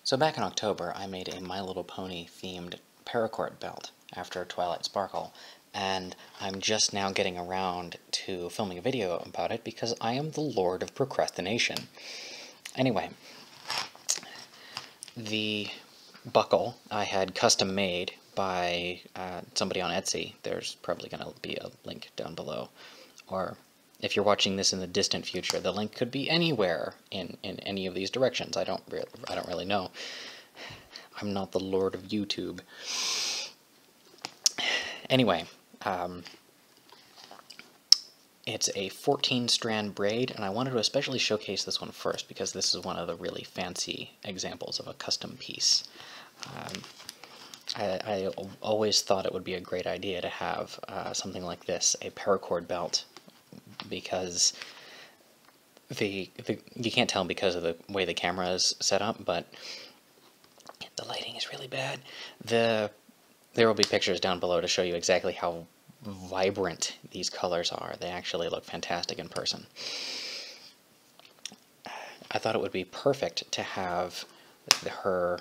So back in October, I made a My Little Pony themed paracord belt after Twilight Sparkle, and I'm just now getting around to filming a video about it because I am the Lord of Procrastination. Anyway, the buckle I had custom made by somebody on Etsy. There's probably going to be a link down below, or if you're watching this in the distant future, the link could be anywhere in any of these directions. I don't really know. I'm not the Lord of YouTube. Anyway, it's a 14-strand braid, and I wanted to especially showcase this one first because this is one of the really fancy examples of a custom piece. I always thought it would be a great idea to have something like this, a paracord belt, because you can't tell because of the way the camera is set up, but the lighting is really bad. There will be pictures down below to show you exactly how vibrant these colors are. They actually look fantastic in person. I thought it would be perfect to have her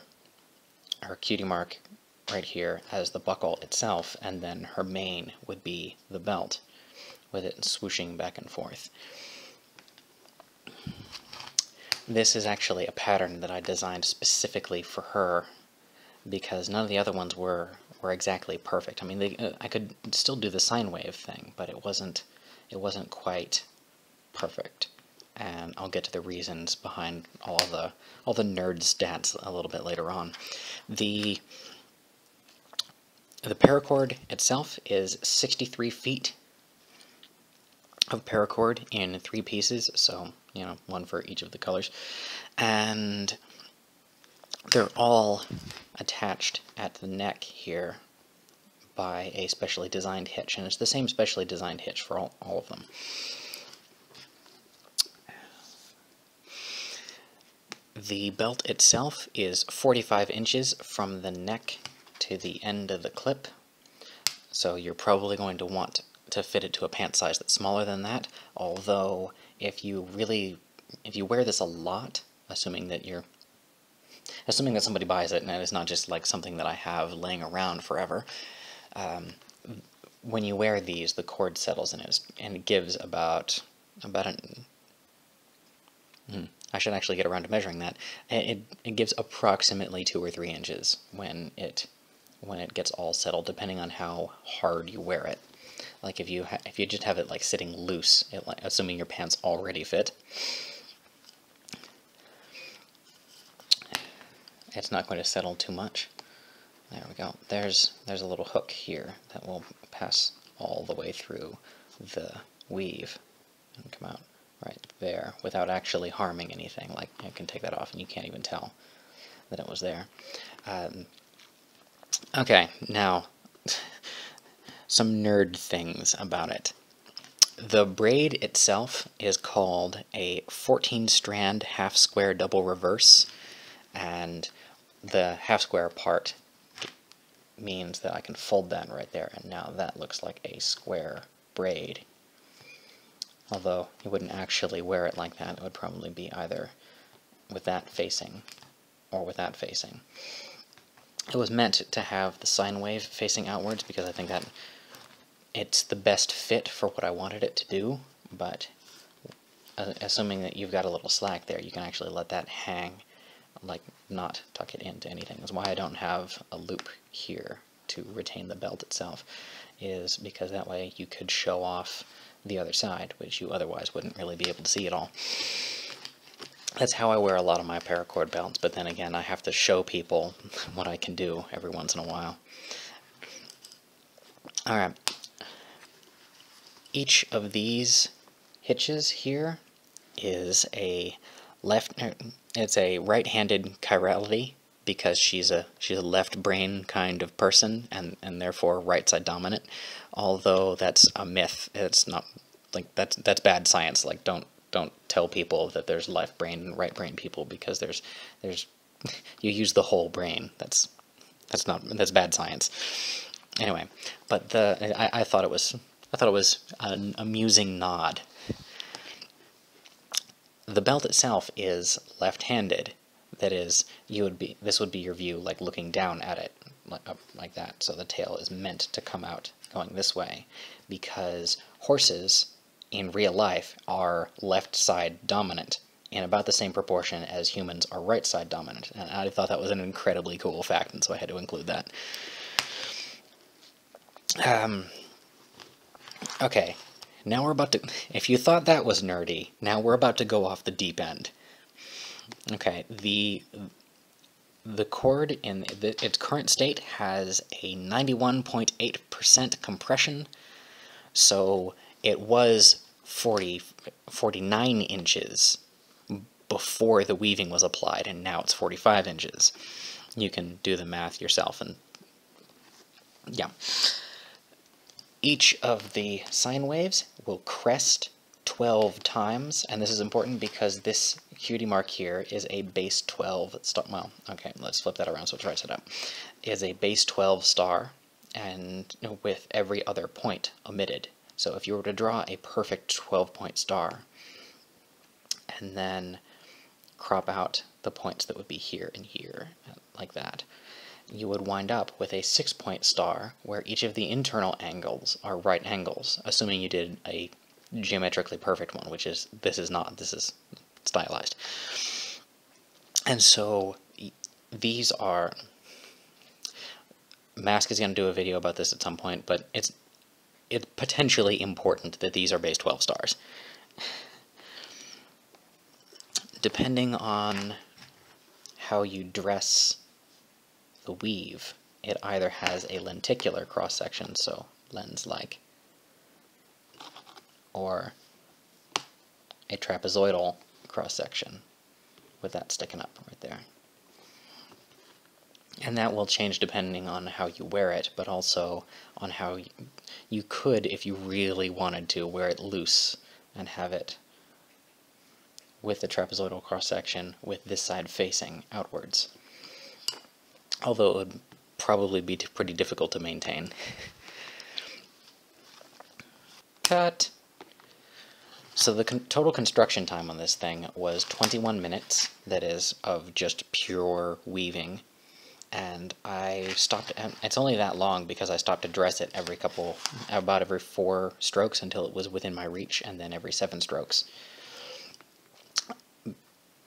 cutie mark right here as the buckle itself, and then her mane would be the belt, with it swooshing back and forth. This is actually a pattern that I designed specifically for her because none of the other ones were exactly perfect. I mean, I could still do the sine wave thing, but it wasn't quite perfect. And I'll get to the reasons behind all the nerd stats a little bit later on. The paracord itself is 63 feet of paracord in 3 pieces, so, you know, one for each of the colors. And they're all attached at the neck here by a specially designed hitch, and it's the same specially designed hitch for all of them. The belt itself is 45 inches from the neck to the end of the clip, so you're probably going to want to fit it to a pant size that's smaller than that, although if you wear this a lot, assuming that somebody buys it and it's not just like something that I have laying around forever, when you wear these, the cord settles in it, and it gives about I should actually get around to measuring that. It gives approximately 2 or 3 inches when it gets all settled, depending on how hard you wear it. Like if you just have it like sitting loose, assuming your pants already fit, it's not going to settle too much. There we go. There's a little hook here that will pass all the way through the weave and come out right there without actually harming anything. Like, I can take that off and you can't even tell that it was there. Okay, now some nerd things about it. The braid itself is called a 14-strand half-square double reverse, and the half-square part means that I can fold that right there, and now that looks like a square braid. Although you wouldn't actually wear it like that, it would probably be either with that facing or with that facing. It was meant to have the sine wave facing outwards because I think that it's the best fit for what I wanted it to do, but assuming that you've got a little slack there, you can actually let that hang, like not tuck it into anything. That's why I don't have a loop here to retain the belt itself, is because that way you could show off the other side, which you otherwise wouldn't really be able to see at all. That's how I wear a lot of my paracord belts, but then again, I have to show people what I can do every once in a while. Alright. Each of these hitches here is a right-handed chirality, because she's a left brain kind of person, and therefore right side dominant. Although that's a myth. It's not, like, that's bad science. Like, don't tell people that there's left brain and right brain people, because there's you use the whole brain. That's bad science. Anyway, but I thought it was an amusing nod. The belt itself is left-handed. That is, this would be your view, like looking down at it, like that. So the tail is meant to come out going this way, because horses in real life are left side dominant in about the same proportion as humans are right side dominant. And I thought that was an incredibly cool fact, and so I had to include that. Okay, now we're about to, if you thought that was nerdy, now we're about to go off the deep end. Okay, the cord in its current state has a 91.8% compression, so it was 49 inches before the weaving was applied, and now it's 45 inches. You can do the math yourself, and yeah. Each of the sine waves will crest 12 times, and this is important because this cutie mark here is a base 12 star. Well, okay, let's flip that around so it's right side up. Is a base 12 star, and with every other point omitted. So if you were to draw a perfect 12-point star, and then crop out the points that would be here and here, like that, you would wind up with a 6-point star where each of the internal angles are right angles, assuming you did a geometrically perfect one, which is, this is not, this is stylized. And so these are, Mask is going to do a video about this at some point, but it's potentially important that these are base 12 stars. Depending on how you dress the weave, it either has a lenticular cross-section, so lens-like, or a trapezoidal cross-section with that sticking up right there. And that will change depending on how you wear it, but also on how you could, if you really wanted to, wear it loose and have it with the trapezoidal cross-section with this side facing outwards. Although it would probably be pretty difficult to maintain. Cut! So the total construction time on this thing was 21 minutes, that is, of just pure weaving. And I stopped, it's only that long because I stopped to dress it about every 4 strokes until it was within my reach, and then every 7 strokes.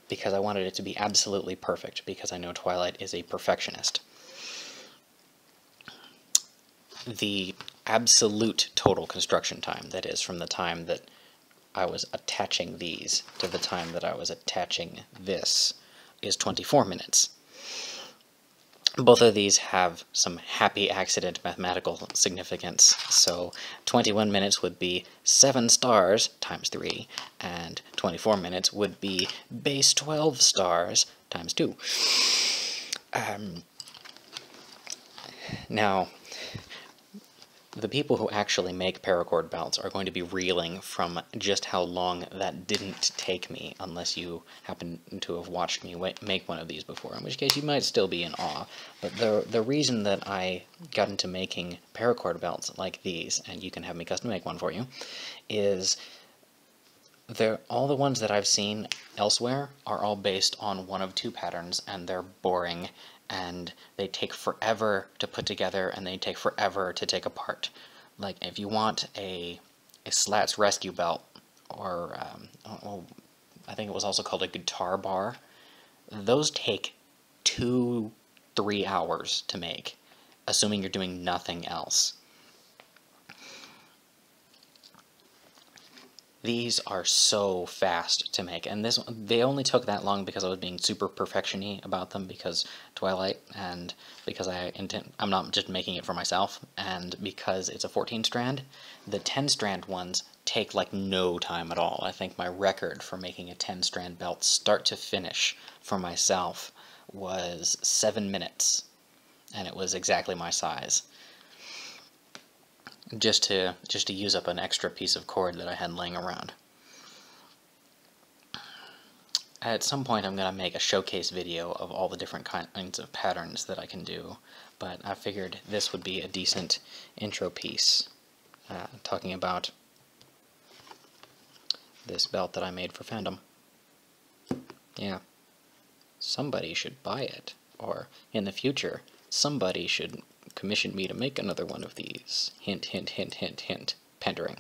Because I wanted it to be absolutely perfect, because I know Twilight is a perfectionist. The absolute total construction time, that is, from the time that I was attaching these to the time that I was attaching this, is 24 minutes. Both of these have some happy accident mathematical significance, so 21 minutes would be 7 stars times 3, and 24 minutes would be base 12 stars times 2. Now, the people who actually make paracord belts are going to be reeling from just how long that didn't take me, unless you happen to have watched me make one of these before, in which case you might still be in awe. But the reason that I got into making paracord belts like these, and you can have me custom make one for you, is all the ones that I've seen elsewhere are all based on one of 2 patterns, and they're boring, and they take forever to put together, and they take forever to take apart. Like, if you want a slats rescue belt, or I think it was also called a guitar bar, those take 2-3 hours to make, assuming you're doing nothing else. These are so fast to make, and they only took that long because I was being super perfection-y about them, because Twilight, and because I'm not just making it for myself, and because it's a 14-strand. The 10-strand ones take like no time at all. I think my record for making a 10-strand belt start to finish for myself was 7 minutes, and it was exactly my size. Just to use up an extra piece of cord that I had laying around. At some point I'm going to make a showcase video of all the different kinds of patterns that I can do, but I figured this would be a decent intro piece, talking about this belt that I made for fandom. Yeah. somebody should buy it, or in the future, somebody should commission me to make another one of these. Hint, hint, hint, hint, hint. Pandering.